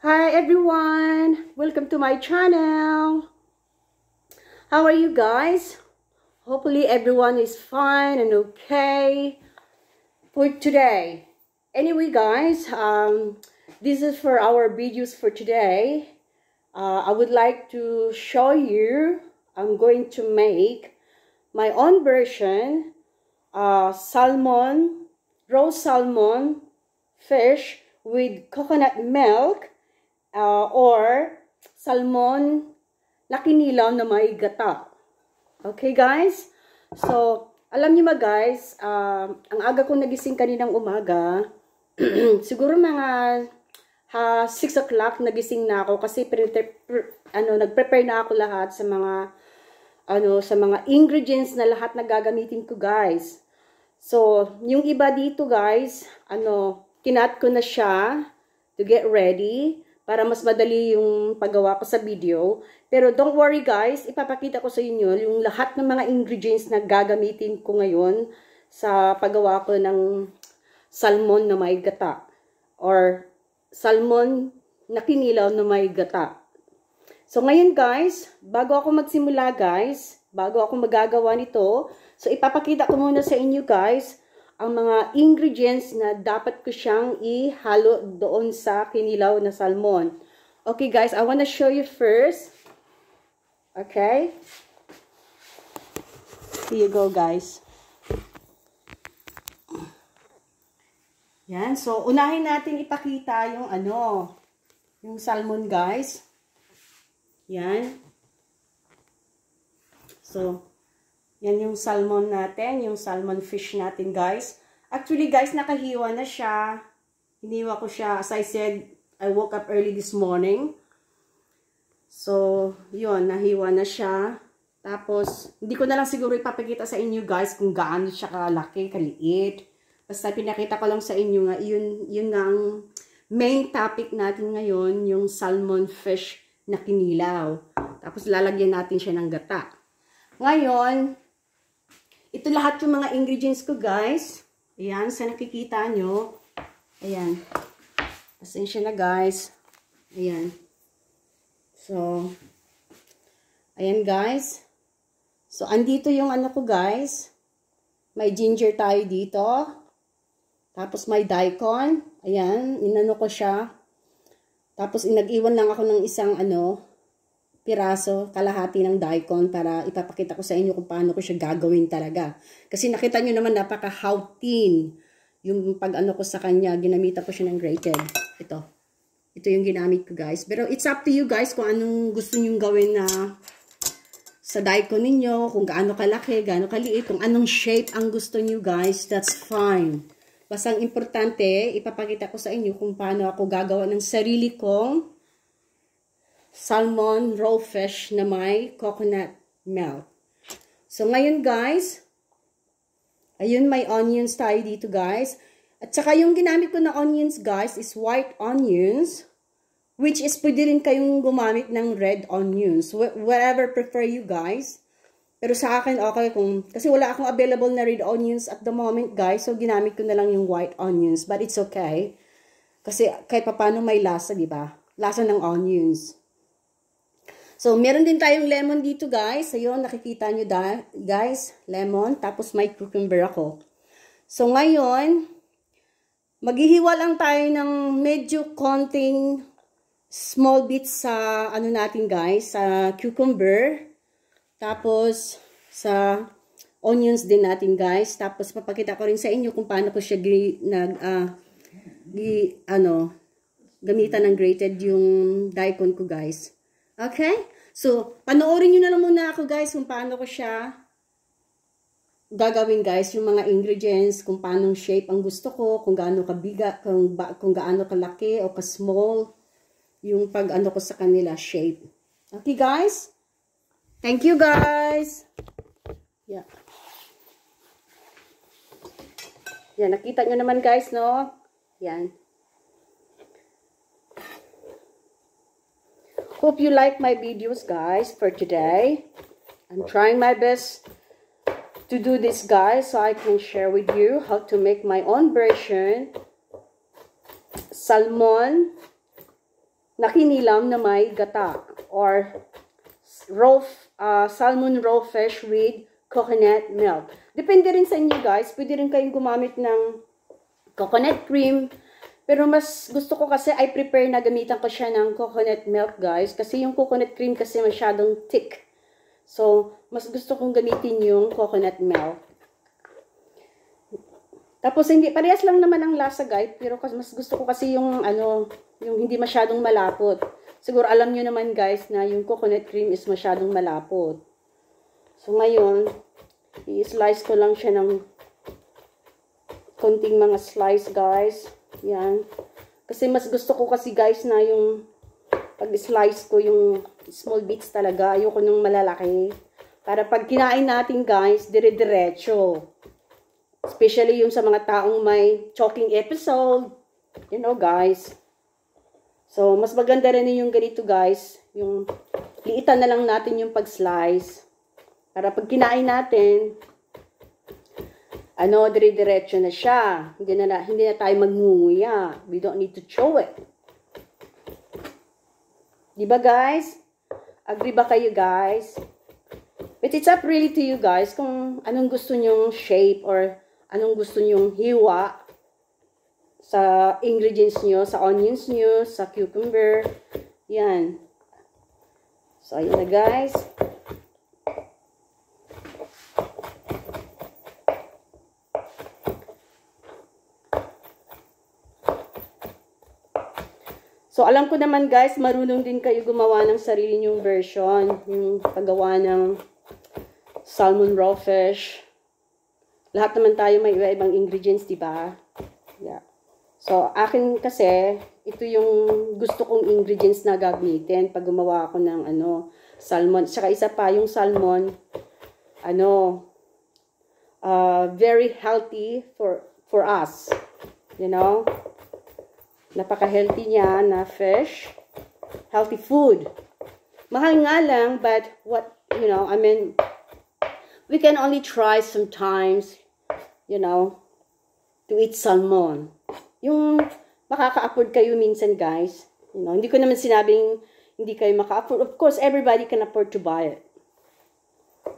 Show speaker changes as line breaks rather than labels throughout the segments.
Hi everyone! Welcome to my channel! How are you guys? Hopefully everyone is fine and okay for today. Anyway guys, this is for our videos for today. I would like to show you, I'm going to make my own version, salmon, roast salmon fish with coconut milk, or salmon na kinilaw na may gata. Okay guys? So, alam niyo ba guys, ang aga kong nagising kaninang umaga, siguro mga 6 o'clock nagising na ako kasi nag-prepare na ako lahat sa mga ingredients na lahat na gagamitin ko guys. So, yung iba dito guys, kinat ko na siya to get ready para mas madali yung paggawa ko sa video. Pero don't worry guys, ipapakita ko sa inyo yung lahat ng mga ingredients na gagamitin ko ngayon sa paggawa ko ng salmon na may gata or salmon na kinilaw na may gata. So ngayon guys, bago ako magsimula guys, bago ako magagawa nito, so ipapakita ko muna sa inyo guys ang mga ingredients na dapat ko siyang ihalo doon sa kinilaw na salmon. Okay guys, I want to show you first. Okay? Here you go guys. Yan, so unahin natin ipakita yung yung salmon guys. Yan. So, yan yung salmon natin, yung salmon fish natin guys. Actually guys, nakahiwa na siya. Hiniwa ko siya. As I said, I woke up early this morning. So, yun, nahiwa na siya. Tapos, hindi ko na lang siguro ipapakita sa inyo guys kung gaano siya kalaki, kaliit. Basta pinakita ko lang sa inyo nga, yun nga ang main topic natin ngayon, yung salmon fish na kinilaw. Tapos, lalagyan natin siya ng gata. Ngayon, ito lahat yung mga ingredients ko guys. Ayan, sa nakikita nyo. Ayan. Pasensya na guys. Ayan. So, ayan guys. So, andito yung ko guys. May ginger tayo dito. Tapos may daikon. Ayan, inano ko siya. Tapos nag-iwan lang ako ng isang piraso, kalahati ng daikon para ipapakita ko sa inyo kung paano ko siya gagawin talaga. Kasi nakita nyo naman napaka-hautin yung ko sa kanya. Ginamitan ko siya ng grated. Ito yung ginamit ko guys. Pero it's up to you guys kung anong gusto nyo gawin na sa daikon ninyo, kung gaano kalaki, gaano kaliit, kung anong shape ang gusto nyo guys, that's fine. Basta ang importante, ipapakita ko sa inyo kung paano ako gagawa ng sarili kong salmon raw fish na may coconut milk. So, ngayon guys, ayun, may onions tayo dito guys. At saka yung ginamit ko na onions guys is white onions, which is pwede rin kayong gumamit ng red onions. Whatever prefer you guys. Pero sa akin, okay kasi wala akong available na red onions at the moment guys. So, ginamit ko na lang yung white onions. But it's okay. Kasi kahit paano may lasa, di ba? Lasa ng onions. So, meron din tayong lemon dito, guys. Ayun, nakikita nyo guys, lemon. Tapos, may cucumber ako. So, ngayon, maghihiwa lang tayo ng medyo konting small bits sa, natin, guys, sa cucumber. Tapos, sa onions din natin, guys. Tapos, papakita ko rin sa inyo kung paano ko siya gamitan ng grated yung daikon ko, guys. Okay? So, panoorin nyo na lang muna ako guys kung paano ko siya gagawin guys. Yung mga ingredients, kung paano shape ang gusto ko, kung gaano kabiga, kung gaano kalaki o ka-small yung ko sa kanila shape. Okay guys? Thank you guys! Yeah. Yan, nakita nyo naman guys, no? Yan. Hope you like my videos guys for today. I'm trying my best to do this guys so I can share with you how to make my own version salmon kinilam na may gata or salmon raw fish with coconut milk. Depende rin sa inyo guys. Pwede rin kayong gumamit ng coconut cream. Pero mas gusto ko kasi, I prepare na gamitan ko siya ng coconut milk guys. Kasi yung coconut cream kasi masyadong thick. So, mas gusto kong gamitin yung coconut milk. Tapos, parehas lang naman ang lasa guys. Pero mas gusto ko kasi yung, yung hindi masyadong malapot. Siguro alam nyo naman guys na yung coconut cream is masyadong malapot. So, ngayon, i-slice ko lang siya ng konting mga slice guys. Yan. Kasi mas gusto ko kasi guys na yung pag-slice ko yung small bits talaga. Ayoko nung malalaki. Para pag kinain natin guys, dire-diretso. Especially yung sa mga taong may choking episode. You know guys. So, mas maganda rin yung ganito guys. Yung liitan na lang natin yung pag-slice. Para pag kinain natin, dire-diretso na siya. Hindi na tayo magngunguya. We don't need to chew it. Diba guys? Agree ba kayo guys? But it's up really to you guys kung anong gusto nyong shape or anong gusto nyong hiwa sa ingredients nyo, sa onions nyo, sa cucumber. Yan. So, ayun na guys. So, alam ko naman guys, marunong din kayo gumawa ng sarili nyong version. Yung paggawa ng salmon raw fish. Lahat naman tayo may iba-ibang ingredients, diba? Yeah. So, akin kasi, ito yung gusto kong ingredients na gagamitin pag gumawa ako ng salmon. Saka isa pa, yung salmon, very healthy for us. You know? Napaka-healthy niya na fish. Healthy food. Mahal nga lang, but we can only try sometimes, to eat salmon. Yung makaka-afford kayo minsan, guys. Hindi ko naman sinabing hindi kayo maka-afford. Of course, everybody can afford to buy it.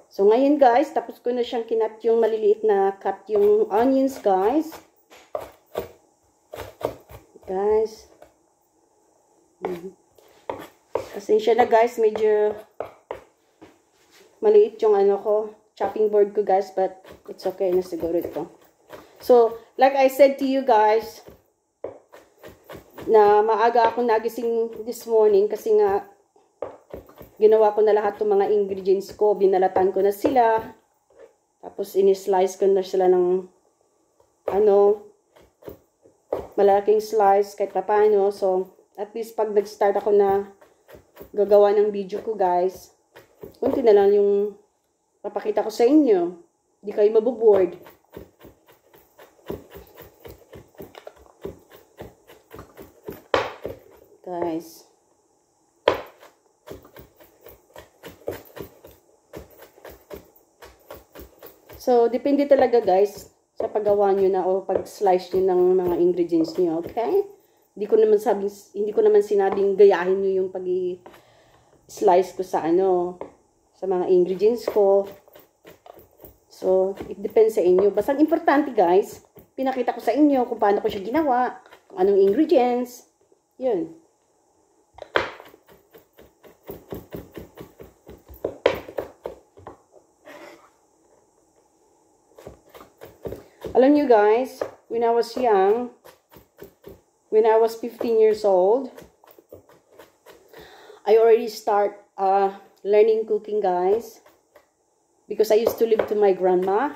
So, ngayon, guys, tapos ko na siyang kinat yung maliliit na cut yung onions, guys. Guys. Pasensya na guys, medyo maliit yung chopping board ko guys, but it's okay na siguro ito. So, like I said to you guys, na maaga akong nagising this morning kasi nga ginawa ko na lahat ng mga ingredients ko, binalatan ko na sila, tapos ini-slice ko na sila ng malaking slice kahit paano. So, at least pag nag-start ako na gagawa ng video ko guys, kunti na lang yung papakita ko sa inyo. Hindi kayo maboboard. Guys. So, depende talaga guys sa paggawa nyo na o pag-slice nyo ng mga ingredients nyo, okay? Hindi ko naman sinabing gayahin nyo yung pag-slice ko sa sa mga ingredients ko. So, it depends sa inyo. Basta importante guys, pinakita ko sa inyo kung paano ko siya ginawa, kung anong ingredients. Yun. Alam nyo guys, when I was young, when I was 15 years old, I already start learning cooking guys. Because I used to live to my grandma.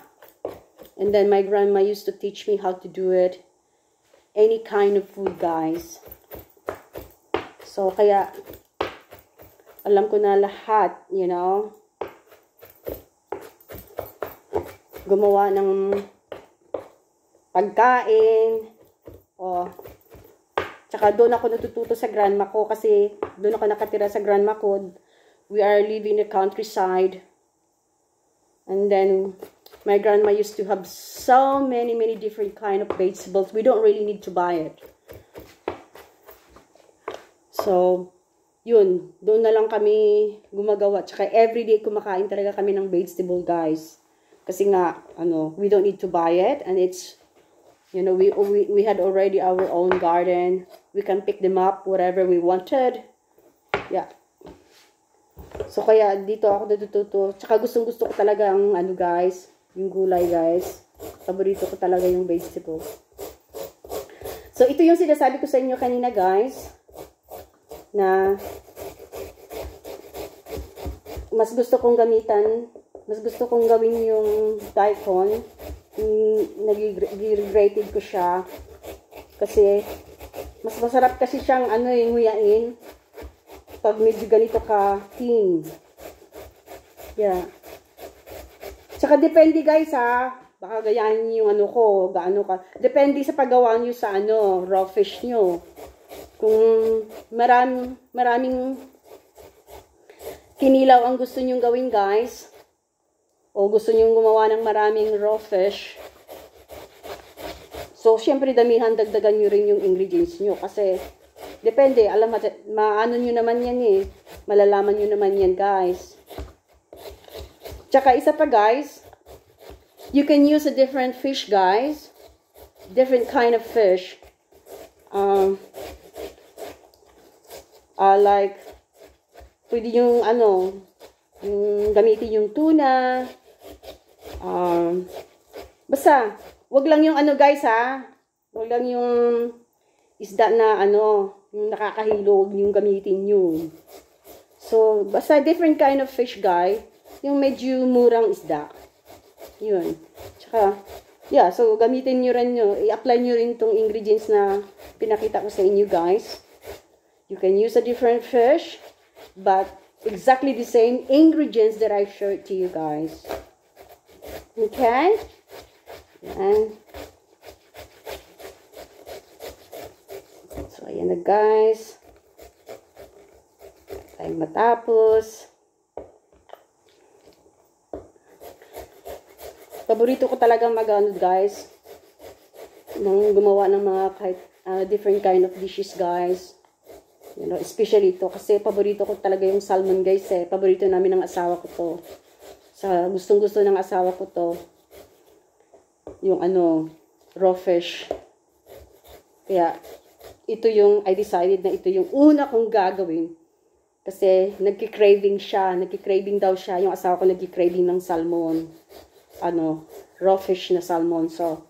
And then my grandma used to teach me how to do it. Any kind of food guys. So kaya, alam ko na lahat, gumawa ng pagkain, tsaka doon ako natututo sa grandma ko kasi doon ako nakatira sa grandma ko. We are living in the countryside. And then, my grandma used to have so many different kind of vegetables. We don't really need to buy it. So, yun. Doon na lang kami gumagawa. Tsaka everyday kumakain talaga kami ng vegetable, guys. Kasi nga, we don't need to buy it. And it's, we had already our own garden. We can pick them up whatever we wanted. Yeah. So, kaya dito ako natututo. Tsaka gustong-gusto ko talaga ang, guys, yung gulay, guys. Paborito ko talaga yung vegetable. So, ito yung sinasabi ko sa inyo kanina, guys. Na mas gusto kong gawin yung daikon. Nag-grated ko siya. Kasi, mas masarap kasi siyang, nguyain. Pag medyo ganito ka thin. Yeah. Tsaka depende, guys, ha. Baka gayahin yung gaano ka. Depende sa paggawa nyo sa raw fish nyo. Kung maraming kinilaw ang gusto nyong gawin, guys, o gusto nyong gumawa ng maraming raw fish, so, syempre, dagdagan nyo rin yung ingredients nyo. Kasi, depende, maano nyo naman yan eh. Malalaman nyo naman yan, guys. Tsaka, isa pa, guys, you can use a different fish, guys. Different kind of fish. Like, pwede yung, yung gamitin yung tuna. Basta, wag lang yung guys, ha. Wag lang yung isda na, yung nakakahilo, wag yung gamitin yun. So, basta different kind of fish, guys. Yung medyo murang isda. Yun. Tsaka, yeah, so gamitin nyo rin i-apply nyo rin tong ingredients na pinakita ko sa inyo, guys. You can use a different fish, but exactly the same ingredients that I showed to you, guys. Okay? Yan. So, ayan na, guys. Tayo matapos. Paborito ko talaga guys, nang gumawa ng mga kahit different kind of dishes, guys. Especially ito kasi paborito ko talaga yung salmon, guys, eh. Paborito namin ng asawa ko to. Sa gustong-gusto ng asawa ko to. Yung raw fish. Kaya ito yung I decided na ito yung una kong gagawin. Kasi nagki-craving siya, nagki-craving daw siya. Yung asawa ko nagki-craving ng salmon. Raw fish na salmon. So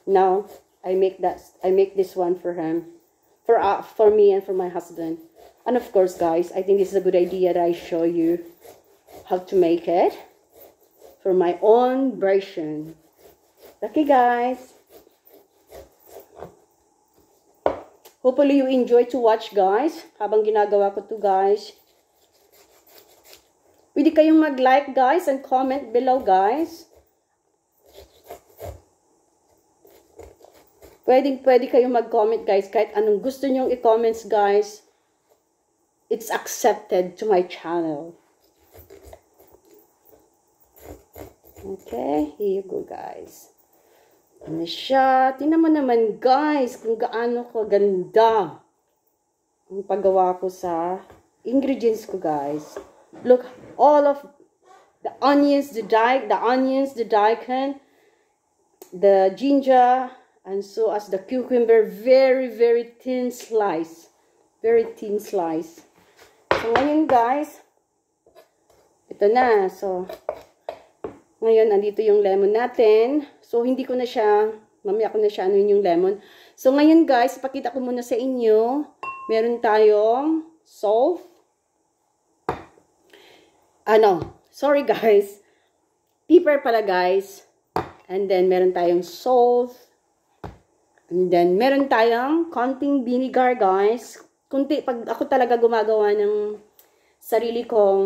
now I make this one for him. For me and for my husband. And of course, guys, I think this is a good idea that I show you how to make it for my own version. Okay, guys. Hopefully you enjoy to watch, guys. Habang ginagawa ko to, guys. Pwede kayong mag-like, guys, and comment below, guys. Pwede kayong mag-comment, guys. Kahit anong gusto nyong i-comments, guys. It's accepted to my channel. Okay, here you go, guys. Ano siya? Tingnan mo naman, guys, kung gaano kaganda ang paggawa ko sa ingredients ko, guys. Look, all of the onions, the daikon, the ginger, and so as the cucumber, very, very thin slice. Very thin slice. So, ngayon, guys, ito na. So, ngayon, andito yung lemon natin. So, hindi ko na siya, mamaya ko na siya yung lemon. So, ngayon, guys, pakita ko muna sa inyo. Meron tayong salt. Sorry, guys. Pepper pala, guys. And then, meron tayong salt. And then, meron tayong konting vinegar, guys. Pag ako talaga gumagawa ng sarili kong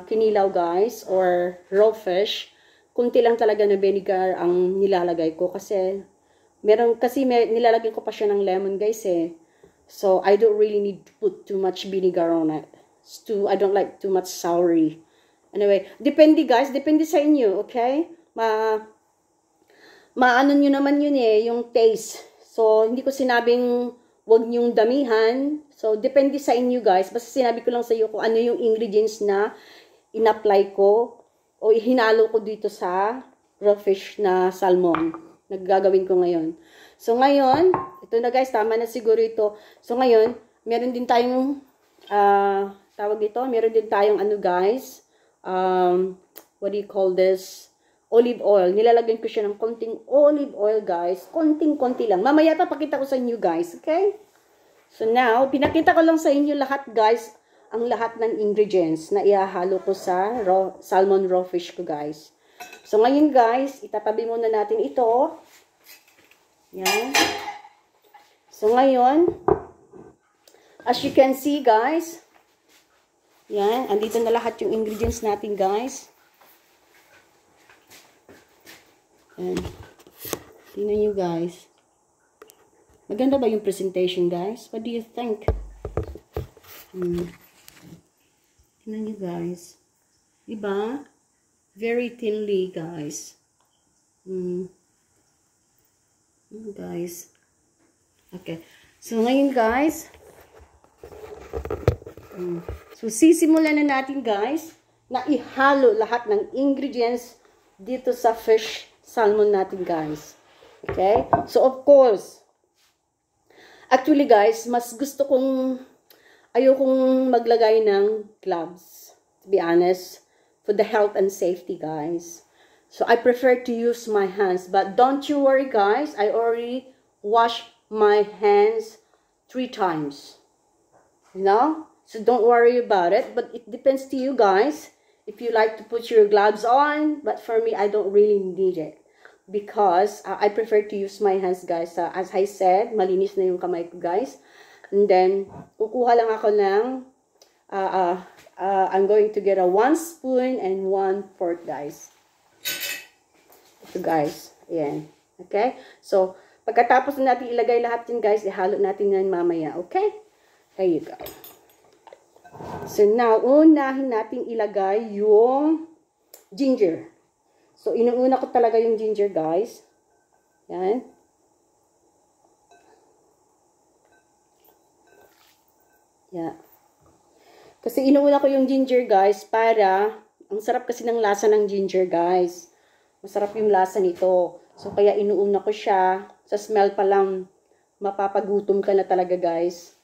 kinilaw, guys, or raw fish, kunti lang talaga na vinegar ang nilalagay ko. Kasi nilalagay ko pa siya ng lemon, guys, eh. So, I don't really need to put too much vinegar on it. I don't like too much soury. Anyway, depende, guys. Depende sa inyo, okay? Maano nyo naman yun eh, yung taste. So, hindi ko sinabing Huwag niyong damihan. So, depende sa inyo guys. Basta sinabi ko lang sa iyo kung ano yung ingredients na in-apply ko o hinalo ko dito sa raw fish na salmon. Naggagawin ko ngayon. So, ngayon, ito na guys, tama na siguro ito. So, ngayon, meron din tayong, tawag dito, meron din tayong ano guys, what do you call this? Olive oil. Nilalagyan ko siya ng konting olive oil, guys. Konting-konti lang. Mamaya papakita ko sa inyo, guys. Okay? So now, pinakita ko lang sa inyo lahat, guys, ang lahat ng ingredients na ihahalo ko sa salmon raw fish ko, guys. So ngayon, guys, itatabi muna natin ito. Yan. So ngayon, as you can see, guys, yan, andito na lahat yung ingredients natin, guys. Yan. Tingnan nyo, guys. Maganda ba yung presentation, guys? What do you think? Tingnan nyo, guys. Diba? Very thinly, guys. Guys. Okay. So, ngayon, guys. So, sisimulan na natin, guys, na ihalo lahat ng ingredients dito sa fish salmon natin, guys. Okay? So, of course, actually, guys, mas gusto kong, ayokong maglagay ng gloves, to be honest, for the health and safety, guys. So, I prefer to use my hands. But don't you worry, guys. I already washed my hands 3 times. You know? So, don't worry about it. But it depends to you, guys. If you like to put your gloves on, but for me, I don't really need it. Because I prefer to use my hands, guys. As I said, malinis na yung kamay ko, guys. And then, kukuha lang ako ng, I'm going to get a 1 spoon and 1 fork, guys. Ito, guys. Ayan. Okay? So, pagkatapos na natin ilagay lahat yun, guys, ihalo natin yan mamaya. Okay? There you go. So, now, unahin natin ilagay yung ginger. So, inuuna ko talaga yung ginger, guys. Yan. Yeah. Kasi inuuna ko yung ginger, guys, para, ang sarap kasi ng lasa ng ginger, guys. Masarap yung lasa nito. So, kaya inuuna ko siya. Sa smell pa lang, mapapagutom ka na talaga, guys.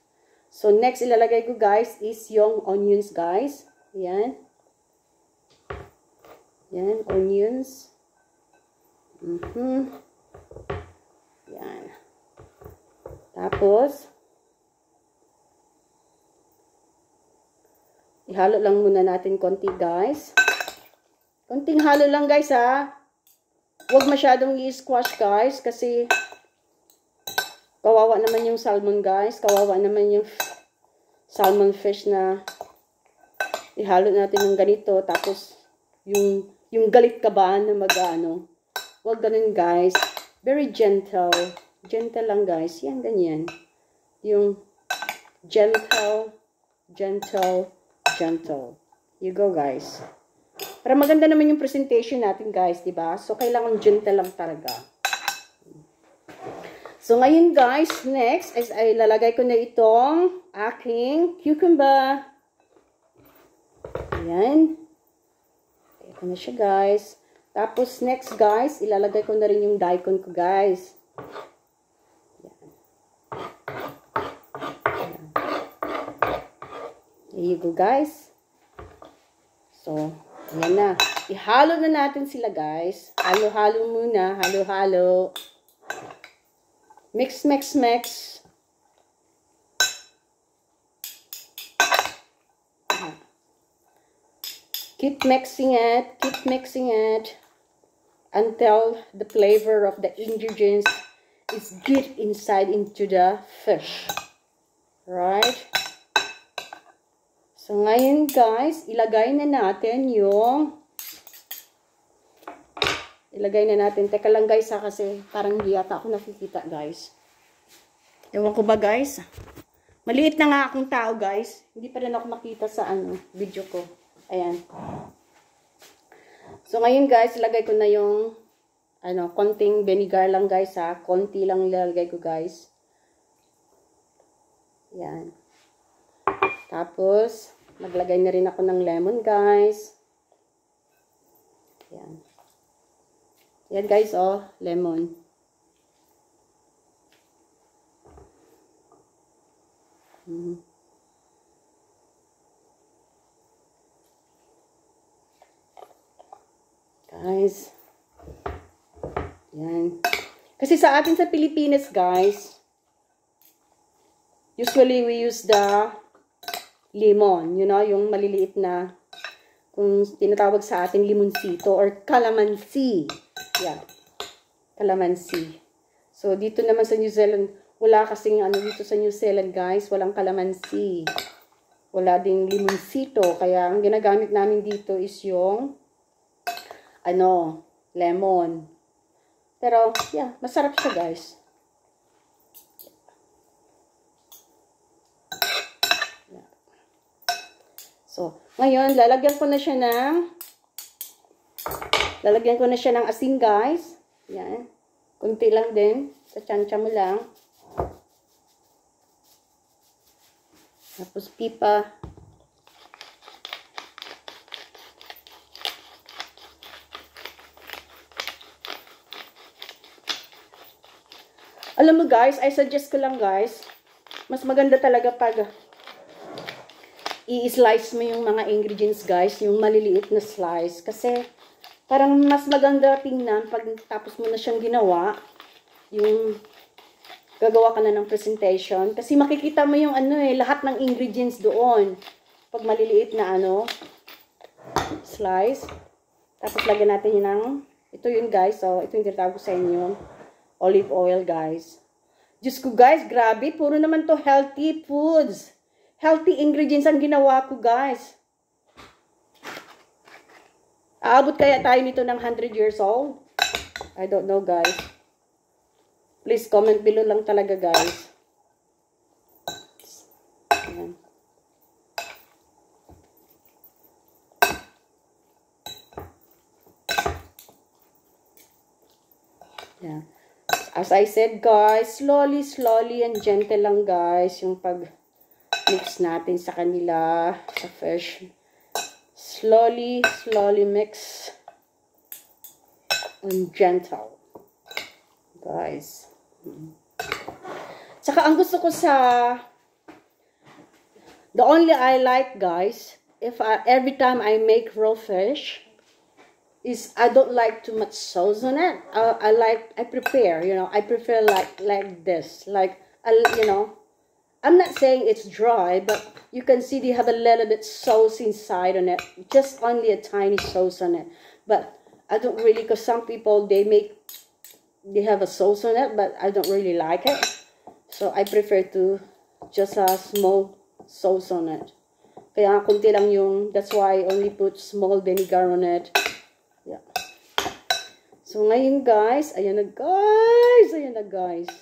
So, next ilalagay ko, guys, is yung onions, guys. Yan. Yan, onions. Yan. Tapos, ihalo lang muna natin konti, guys. Konting halo lang, guys, ha. Huwag masyadong i-squash, guys, kasi kawawa naman yung salmon, guys. Kawawa naman yung salmon fish na ihalo natin ng ganito. Tapos, yung galit ka ba na mag-ano. Huwag ganun, guys. Very gentle. Gentle lang, guys. Yan, ganyan. Yung gentle, gentle, gentle. You go, guys. Para maganda naman yung presentation natin, guys, diba? So, kailangan gentle lang talaga. So, ngayon, guys, next is ay lalagay ko na itong aking cucumber. Ayan. Ito na siya, guys. Tapos, next, guys, ilalagay ko na rin yung daikon ko, guys. Ayan. Ayan. There you go, guys. So, ayan na. Ihalo na natin sila, guys. Halo-halo muna. Halo-halo. Mix, mix, mix. Keep mixing it until the flavor of the ingredients is get inside into the fish. Right? So, ngayon, guys, ilagay na natin yung teka lang, guys, ha, kasi parang hindi yata ako nakikita, guys. Ewan ko ba, guys? Maliit na nga akong tao, guys. Hindi pa rin ako makita sa video ko. Ayan. So, ngayon, guys, ilagay ko na yung konting vinegar lang, guys, ha. Konti lang ilalagay ko, guys. Yan. Tapos, maglagay na rin ako ng lemon, guys. Yan. Yan, guys, oh, lemon. Guys. Yan. Kasi sa atin sa Pilipinas, guys, usually we use the lemon, you know, yung maliliit na, kung tinatawag sa atin, limoncito or calamansi. Yeah. Calamansi. So, dito naman sa New Zealand, wala kasing ano dito sa New Zealand, guys, walang calamansi. Wala ding limoncito. Kaya, ang ginagamit namin dito is yung, ano, lemon. Pero, yeah, masarap siya, guys. Yeah. So, ngayon, lalagyan ko na siya ng asin, guys. Yan. Kunti lang din. Sa tiyan-tiyan mo lang. Tapos, pipa. Alam mo, guys, I suggest ko lang, guys, mas maganda talaga pag i-slice mo yung mga ingredients, guys, yung maliliit na slice. Kasi, parang mas maganda tingnan pag tapos mo na siyang ginawa, yung gagawa ka na ng presentation. Kasi makikita mo yung ano lahat ng ingredients doon. Pag maliliit na ano, slice. Tapos lagyan natin yun ng, ito yun, guys. So, ito yung tinatawag ko sa inyo. Olive oil, guys. Diyos ko, guys, grabe. Puro naman to healthy foods. Healthy ingredients ang ginawa ko, guys. Aabot kaya tayo nito ng 100 years old? I don't know, guys. Please comment below lang talaga, guys. Ayan. Yeah. As I said, guys, slowly and gentle lang, guys, yung pag-mix natin sa kanila, sa fish. Slowly mix and gentle, guys. Tsaka, ang gusto ko the only I like, guys, every time I make raw fish, is I don't like too much sauce on it. I prefer, you know, I prefer like this. Like, you know, I'm not saying it's dry, but you can see they have a little bit sauce inside on it. Just only a tiny sauce on it. But I don't really, because some people, they have a sauce on it, but I don't really like it. So I prefer to just a small sauce on it. Kaya kunti lang yung, that's why I only put small vinegar on it. Yeah. So, ngayon, guys, ayan na, guys.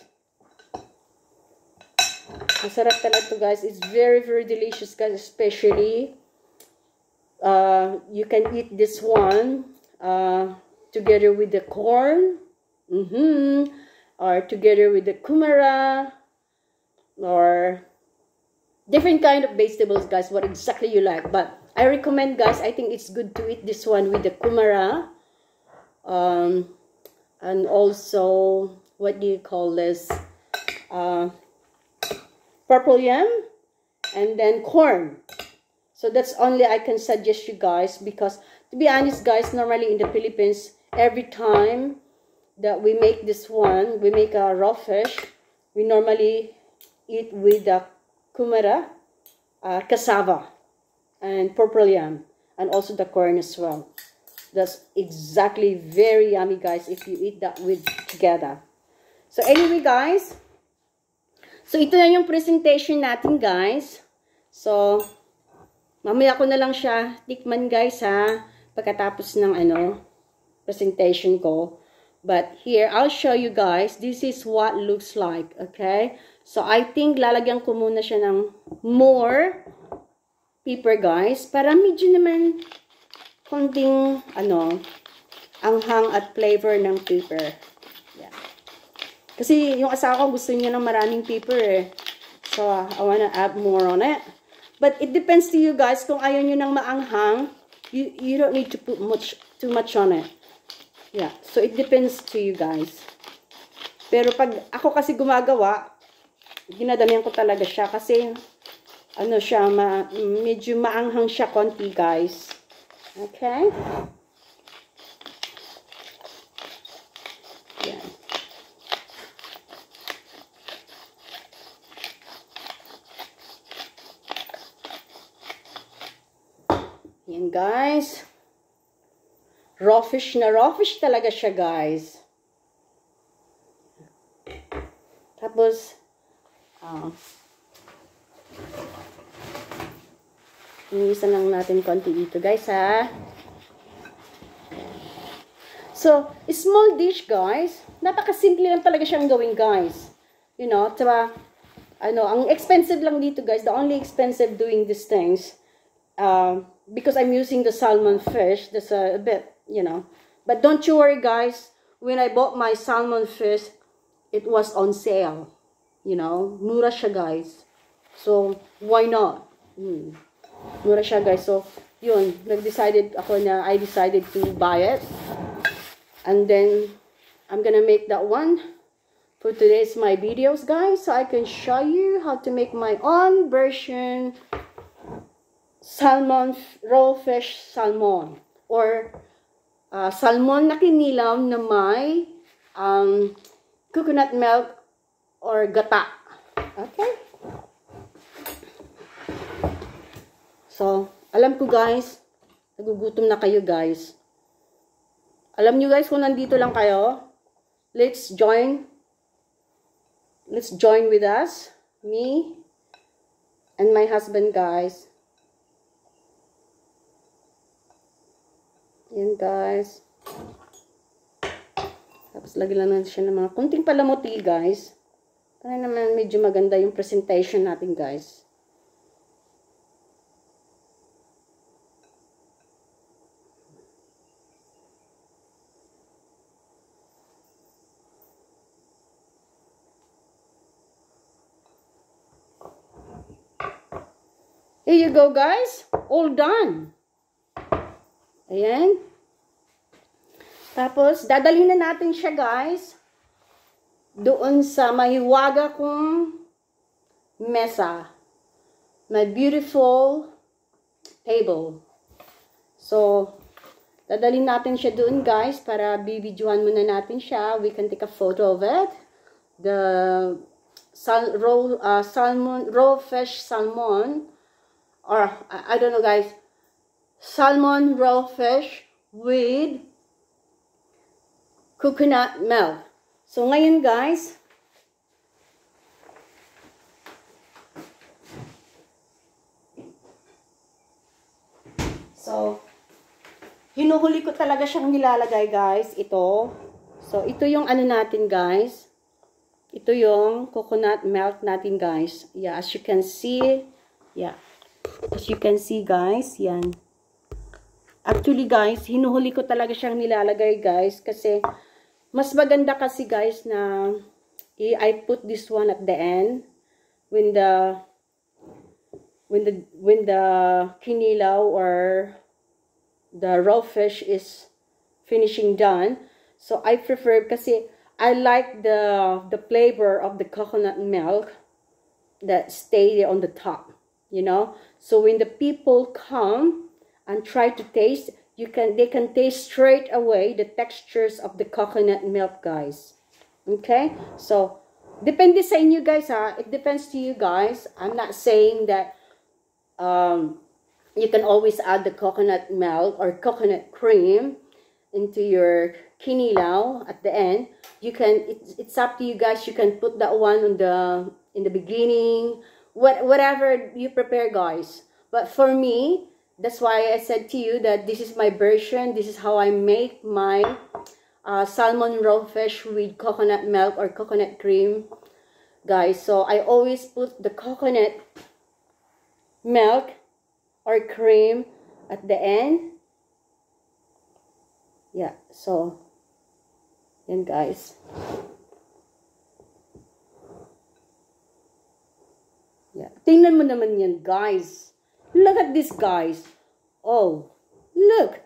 Masarap talaga to, guys. It's very delicious, guys, especially, you can eat this one, together with the corn, or together with the kumara, or different kind of vegetables, guys, what exactly you like. But I recommend, guys, I think it's good to eat this one with the kumara. And also, what do you call this? Purple yam. And then corn. So that's only I can suggest you guys. Because, to be honest, guys, normally in the Philippines, every time that we make this one, we make a raw fish, we normally eat with the kumara, cassava, and purple yam, and also the corn as well. That's exactly very yummy, guys, if you eat that with together. So anyway, guys, so ito na yung presentation natin, guys. So mamaya ko na lang siya tikman, guys, ha, pagkatapos ng presentation ko. But here, I'll show you guys, this is what looks like, okay? So, I think lalagyan ko muna siya ng more pepper, guys, para medyo naman konting, anghang at flavor ng pepper. Yeah. Kasi yung asawa ko gusto niya ng maraming pepper, eh. So, I wanna add more on it. But it depends to you guys. Kung ayaw nyo ng maanghang, you don't need to put too much on it. Yeah. So, it depends to you guys. Pero pag ako kasi gumagawa, ginadamihan ko talaga siya. Kasi, ano siya, medyo maanghang siya konti, guys. Okay? Yan. Yan, guys. Raw fish na raw fish talaga siya, guys. Tapos, iniisa lang natin konti dito, guys, ha? So, small dish, guys. Napakasimple lang talaga siyang gawin, guys. You know, diba? Ano, ang expensive lang dito, guys. The only expensive doing these things, because I'm using the salmon fish, that's a bit, you know. But don't you worry, guys. When I bought my salmon fish, it was on sale. You know, mura siya, guys. So, why not? Mura siya, guys. So, yun. I decided to buy it. And then, I'm gonna make that one for today's my videos, guys. So, I can show you how to make my own version salmon, raw fish salmon. Or, salmon na kinilaw na may coconut milk or gata. Okay? So, alam ko, guys, nagugutom na kayo, guys. Alam nyo, guys, kung nandito lang kayo, let's join with us, me and my husband, guys. Yan, guys. Tapos, lagyan lang natin siya ng mga kunting palamuti, guys. Para naman medyo maganda yung presentation natin, guys. Here you go, guys. All done. Ayan. Tapos, dadalhin na natin siya, guys, doon sa mahiwaga kong mesa. My beautiful table. So, dadalhin natin siya doon, guys, para bibidyohan muna natin siya. We can take a photo of it. The raw fish salmon, or I don't know, guys, salmon raw fish with coconut milk. So, ngayon, guys, hinuhuli ko talaga siyang nilalagay, guys, ito. So, ito yung ano natin, guys. Ito yung coconut milk natin, guys. Yeah, as you can see, yeah. As you can see, guys, yan. Actually, guys, hinuhuli ko talaga siyang nilalagay, guys, kasi mas maganda kasi, guys, na I put this one at the end when the kinilaw or the raw fish is finishing done. So I prefer, kasi I like the flavor of the coconut milk that stay on the top, you know. So when the people come and try to taste, they can taste straight away the textures of the coconut milk, guys. Okay? So, depende sa inyo, guys, ha? It depends to you, guys. I'm not saying that you can always add the coconut milk or coconut cream into your kinilaw at the end. You can, it's up to you, guys. You can put that one on in the beginning, whatever you prepare, guys. But for me, that's why I said to you that this is my version. This is how I make my salmon raw fish with coconut milk or coconut cream, guys. So I always put the coconut milk or cream at the end. Yeah, so yan, guys. Yeah. Tingnan mo naman yan, guys. Look at this, guys. Oh, look.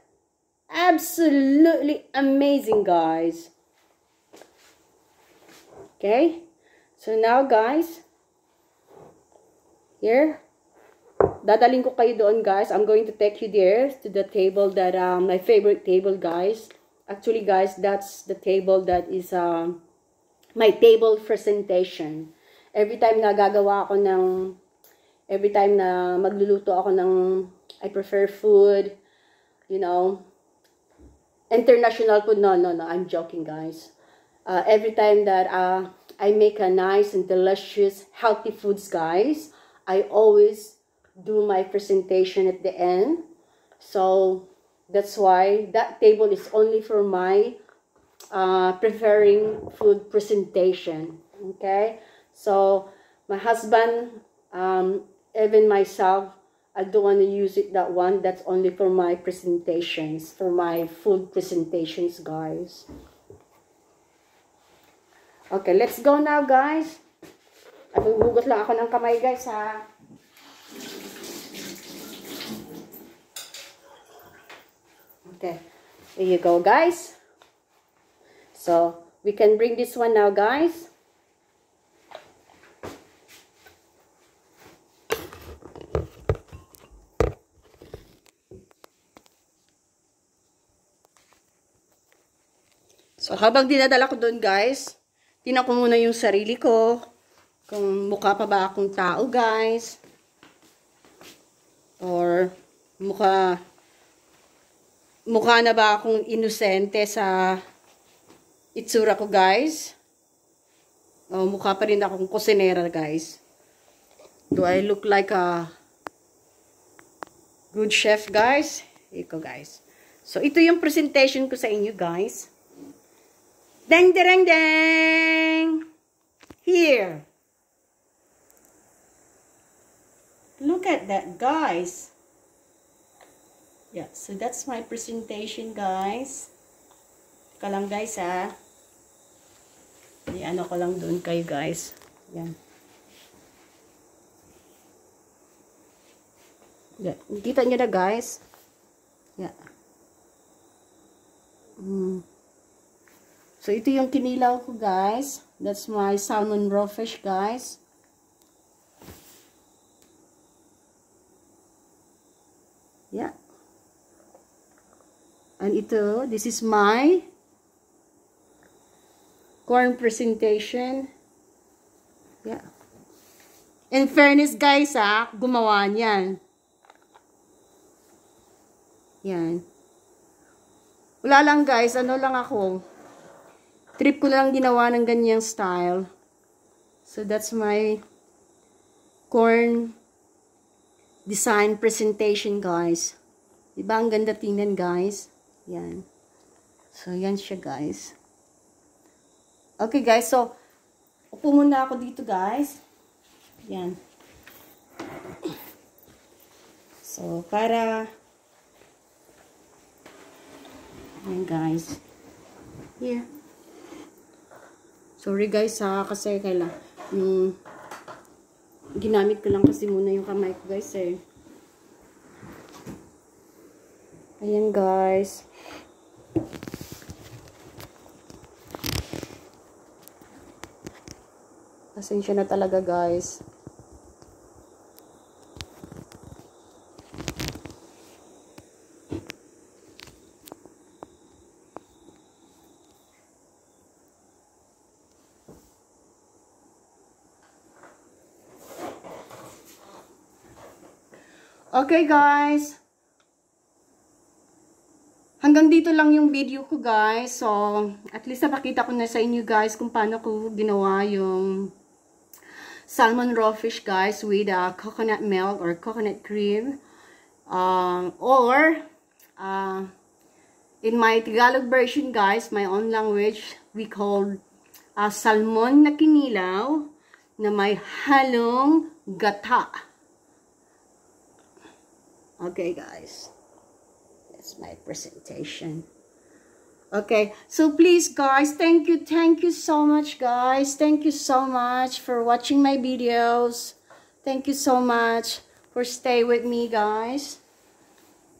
Absolutely amazing, guys. Okay. So now, guys. Here. Dadaling ko kayo doon, guys. I'm going to take you there to the table that, my favorite table, guys. Actually, guys, that's the table that is, my table presentation. Every time na gagawa ako ng, every time na magluluto ako ng, I prefer food, you know, international food. No, I'm joking, guys. Every time that I make a nice and delicious, healthy foods, guys, I always do my presentation at the end. So, that's why that table is only for my preparing food presentation. Okay? So, my husband, even myself, I don't want to use it, that one. That's only for my presentations, for my food presentations, guys. Okay, let's go now, guys. Hugot lang ako ng kamay, guys, ha. Okay, here you go, guys. So, we can bring this one now, guys. So, habang dinadala ko doon, guys, tingnan ko muna yung sarili ko. Kung mukha pa ba akong tao, guys. Or, mukha na ba akong inosente sa itsura ko, guys. O, mukha pa rin akong kusinera, guys. Do I look like a good chef, guys? Ito, guys. So, ito yung presentation ko sa inyo, guys. Dang, dang, dang! Here. Look at that, guys. Yeah, so that's my presentation, guys. Teka lang, guys, ha. Ano ko lang doon kayo, guys. Yan. Yeah. Kita nyo na, guys. Yeah. So, ito yung kinilaw ko, guys. That's my salmon raw fish, guys. Yeah. And ito, this is my corn presentation. Yeah. In fairness, guys, ha, gumawa niyan. Yan. Wala lang, guys. Ano lang ako. Trip ko lang ginawa ng ganyang style. So, that's my corn design presentation, guys. Diba ang ganda tingnan, guys? Yan. So, yan siya, guys. Okay, guys. So, upo muna ako dito, guys. Yan. So, para... Yan, guys. Here. Sorry, guys, ha. Kasi kailan yung... Ginamit ko lang kasi muna yung kamay ko, guys, eh. Ayan, guys. Pasensya na talaga, guys. Okay, guys. Hanggang dito lang yung video ko, guys. So, at least napakita ko na sa inyo, guys, kung paano ko ginawa yung salmon raw fish, guys, with coconut milk or coconut cream. In my Tagalog version, guys, my own language, we call salmon na kinilaw na may halong gata. Okay, guys. That's my presentation. Okay. So, please, guys, thank you so much, guys. Thank you so much for watching my videos. Thank you so much for staying with me, guys.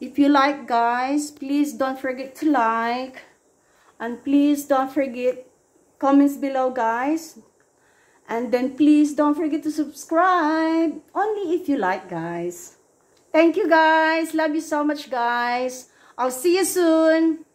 If you like, guys, please don't forget to like. And please don't forget comments below, guys. And then please don't forget to subscribe. Only if you like, guys. Thank you, guys. Love you so much, guys. I'll see you soon.